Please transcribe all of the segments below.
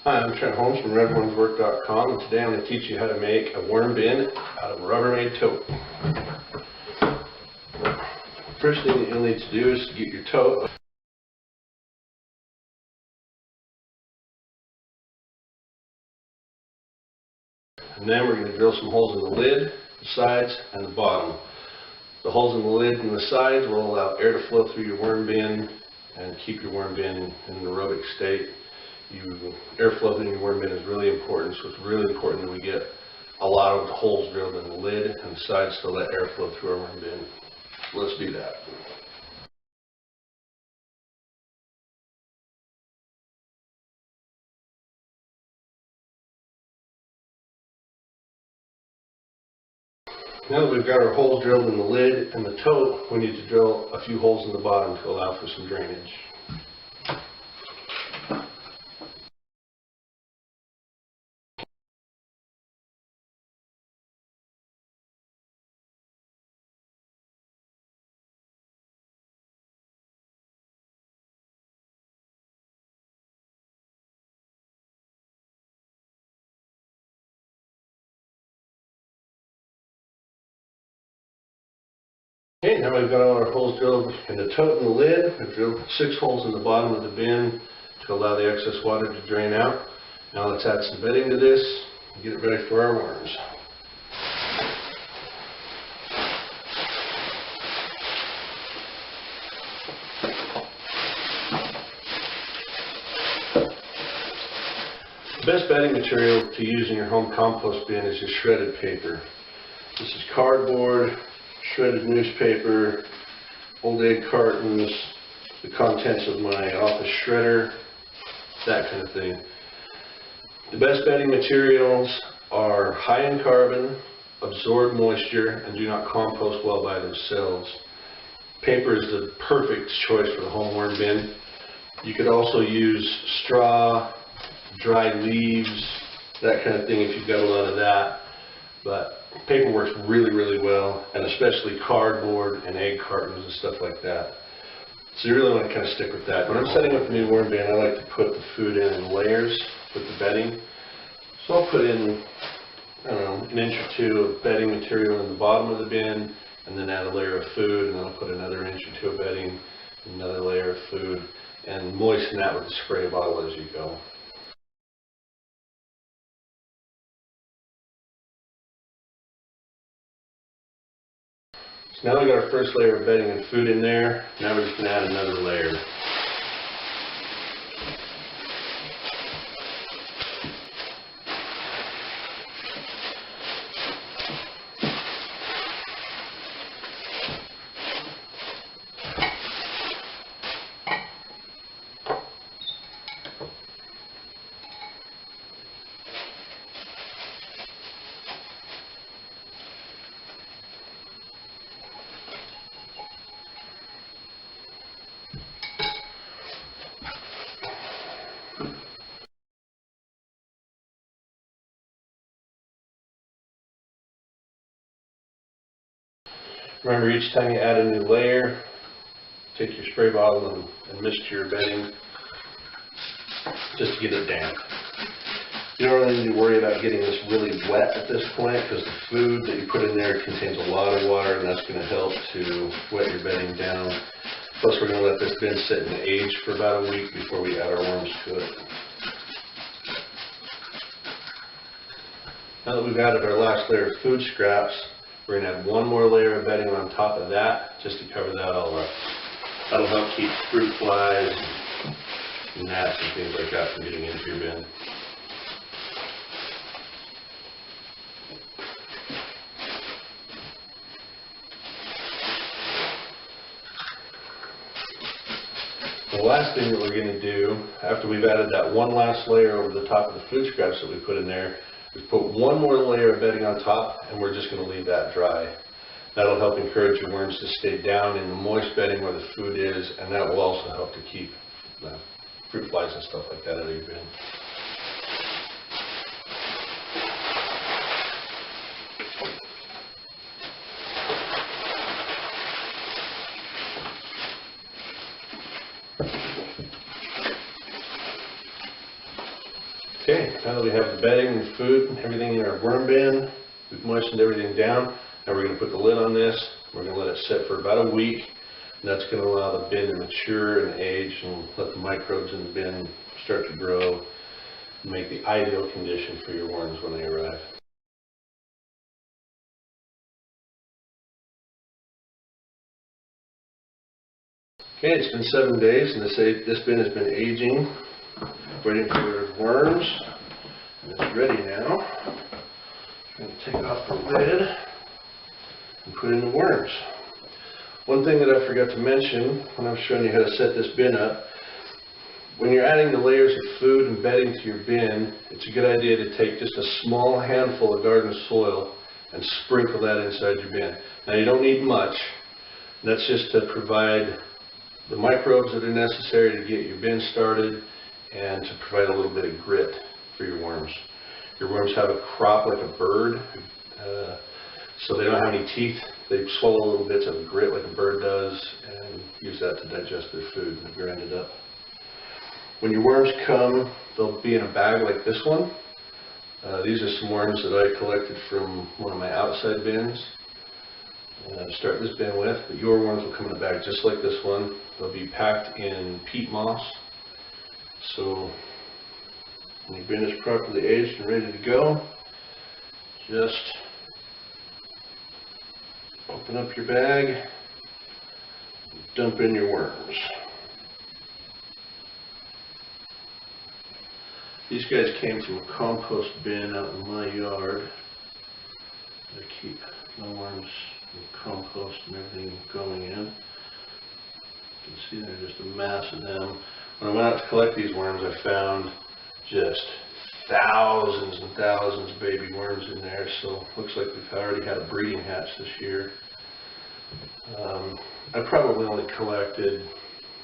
Hi, I'm Trent Holmes from RedOnesWork.com, and today I'm going to teach you how to make a worm bin out of a Rubbermaid tote. First thing that you'll need to do is to get your tote. And then we're going to drill some holes in the lid, the sides, and the bottom. The holes in the lid and the sides will allow air to flow through your worm bin and keep your worm bin in an aerobic state. Airflow in your worm bin is really important, so it's really important that we get a lot of holes drilled in the lid and the sides to let air flow through our worm bin. So let's do that. Now that we've got our holes drilled in the lid and the tote, we need to drill a few holes in the bottom to allow for some drainage. Okay, now we've got all our holes drilled in the tote and the lid. We've drilled 6 holes in the bottom of the bin to allow the excess water to drain out. Now let's add some bedding to this and get it ready for our worms. The best bedding material to use in your home compost bin is your shredded paper. This is cardboard, shredded newspaper, old egg cartons, the contents of my office shredder, that kind of thing. The best bedding materials are high in carbon, absorb moisture, and do not compost well by themselves. Paper is the perfect choice for the home worm bin. You could also use straw, dried leaves, that kind of thing if you've got a lot of that. But paper works really, really well, and especially cardboard and egg cartons and stuff like that. So you really want to kind of stick with that. When I'm setting up a new worm bin, I like to put the food in layers with the bedding. So I'll put in, I don't know, an inch or 2 of bedding material in the bottom of the bin, and then add a layer of food, and then I'll put another inch or 2 of bedding, another layer of food, and moisten that with a spray bottle as you go. So now we've got our first layer of bedding and food in there. Now we're just going to add another layer. Remember, each time you add a new layer, take your spray bottle and mist your bedding just to get it damp. You don't really need to worry about getting this really wet at this point because the food that you put in there contains a lot of water, and that's going to help to wet your bedding down. Plus, we're going to let this bin sit and age for about a week before we add our worms to it. Now that we've added our last layer of food scraps, we're going to add one more layer of bedding on top of that just to cover that all up. That'll help keep fruit flies and gnats and things like that from getting into your bin. The last thing that we're going to do, after we've added that one last layer over the top of the food scraps that we put in there, we put one more layer of bedding on top, and we're just going to leave that dry. That'll help encourage your worms to stay down in the moist bedding where the food is, and that will also help to keep fruit flies and stuff like that out of your bin. Okay, now that we have the bedding and food and everything in our worm bin, we've moistened everything down. Now we're going to put the lid on this. We're going to let it sit for about a week. And that's going to allow the bin to mature and age and let the microbes in the bin start to grow and make the ideal condition for your worms when they arrive. Okay, it's been 7 days and this bin has been aging, waiting for worms, and it's ready now. I'm going to take off the lid and put in the worms. One thing that I forgot to mention when I was showing you how to set this bin up, when you're adding the layers of food and bedding to your bin, it's a good idea to take just a small handful of garden soil and sprinkle that inside your bin. Now you don't need much. That's just to provide the microbes that are necessary to get your bin started and to provide a little bit of grit for your worms. Your worms have a crop like a bird, so they don't have any teeth. They swallow little bits of grit like a bird does and use that to digest their food and grind it up. When your worms come, they'll be in a bag like this one. These are some worms that I collected from one of my outside bins. Start this bin with, but your worms will come in a bag just like this one. They'll be packed in peat moss. So when your bin is properly aged and ready to go, just open up your bag, dump in your worms. These guys came from a compost bin out in my yard. I keep my worms and compost and everything going in. You can see there's just a mass of them. When I went out to collect these worms, I found just thousands and thousands of baby worms in there, so looks like we've already had a breeding hatch this year. I probably only collected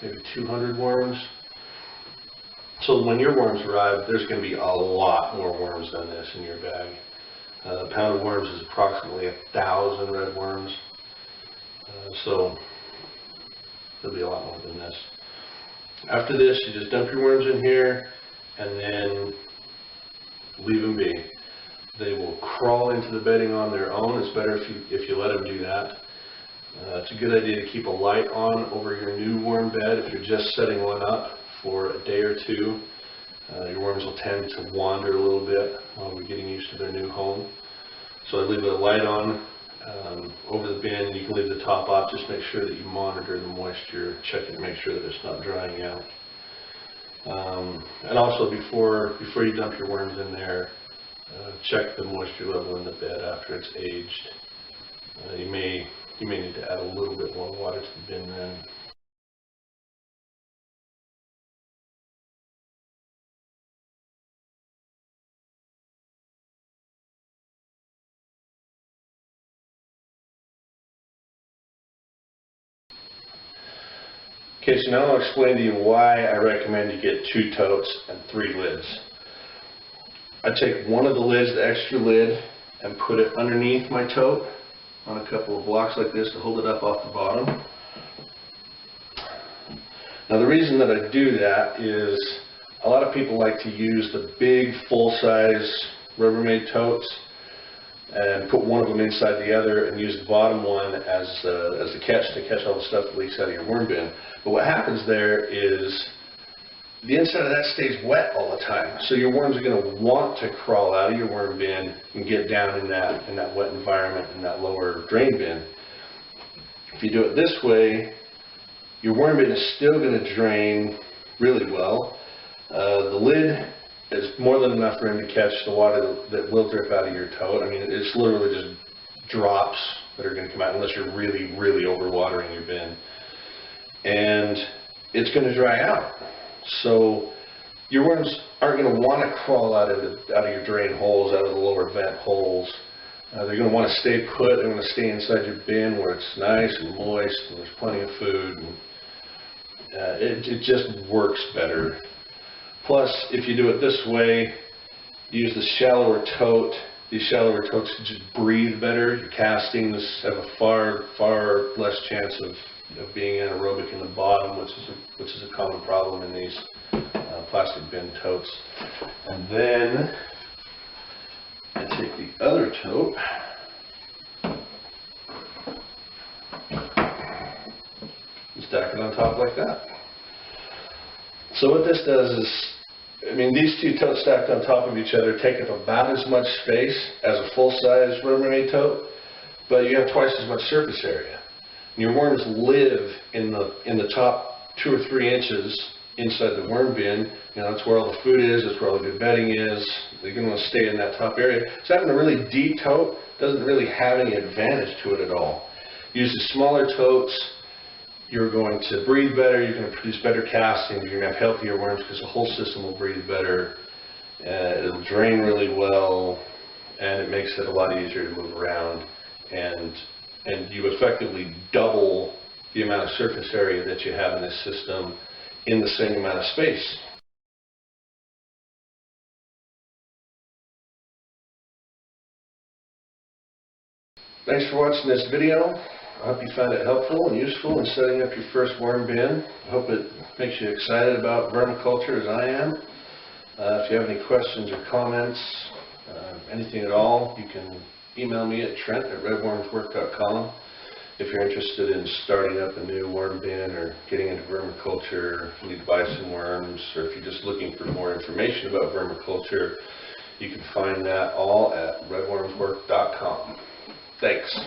maybe 200 worms. So when your worms arrive, there's going to be a lot more worms than this in your bag. A pound of worms is approximately 1,000 red worms, so there'll be a lot more than this. After this, you just dump your worms in here and then leave them be. They will crawl into the bedding on their own. It's better if you let them do that. It's a good idea to keep a light on over your new worm bed if you're just setting one up for a day or two. Your worms will tend to wander a little bit while we're getting used to their new home. So I leave a light on over the bin. You can leave the top off. Just make sure that you monitor the moisture, check it, make sure that it's not drying out. And also before you dump your worms in there, check the moisture level in the bed after it's aged. You may need to add a little bit more water to the bin then. Okay, so now I'll explain to you why I recommend you get 2 totes and 3 lids. I take one of the lids, the extra lid, and put it underneath my tote on a couple of blocks like this to hold it up off the bottom. Now the reason that I do that is a lot of people like to use the big full-size Rubbermaid totes and put one of them inside the other and use the bottom one as the catch to catch all the stuff that leaks out of your worm bin. But what happens there is the inside of that stays wet all the time. So your worms are going to want to crawl out of your worm bin and get down in that wet environment in that lower drain bin. If you do it this way, your worm bin is still going to drain really well. The lid is more than enough room to catch the water that will drip out of your tote. I mean, it's literally just drops that are going to come out unless you're really, really overwatering your bin. And it's going to dry out. So your worms aren't going to want to crawl out of your drain holes, out of the lower vent holes. They're going to want to stay put. They're going to stay inside your bin where it's nice and moist and there's plenty of food. And, it just works better. Plus, if you do it this way, use the shallower tote. These shallower totes just breathe better. Your castings have a far less chance of being anaerobic in the bottom, which is a common problem in these plastic bin totes. And then I take the other tote, and stack it on top like that. So what this does is, I mean, these two totes stacked on top of each other take up about as much space as a full-size Rubbermaid tote, but you have twice as much surface area. And your worms live in the top 2 or 3 inches inside the worm bin. You know, that's where all the food is, that's where all the good bedding is. They're going to want to stay in that top area. So having a really deep tote doesn't really have any advantage to it at all. Use the smaller totes, you're going to breathe better, you're going to produce better castings, you're going to have healthier worms because the whole system will breathe better, it'll drain really well, and it makes it a lot easier to move around, and you effectively double the amount of surface area that you have in this system in the same amount of space. Thanks for watching this video. I hope you found it helpful and useful in setting up your first worm bin. I hope it makes you excited about vermiculture as I am. If you have any questions or comments, anything at all, you can email me at trent@redwormswork.com. If you're interested in starting up a new worm bin or getting into vermiculture, if you need to buy some worms, or if you're just looking for more information about vermiculture, you can find that all at redwormswork.com. Thanks.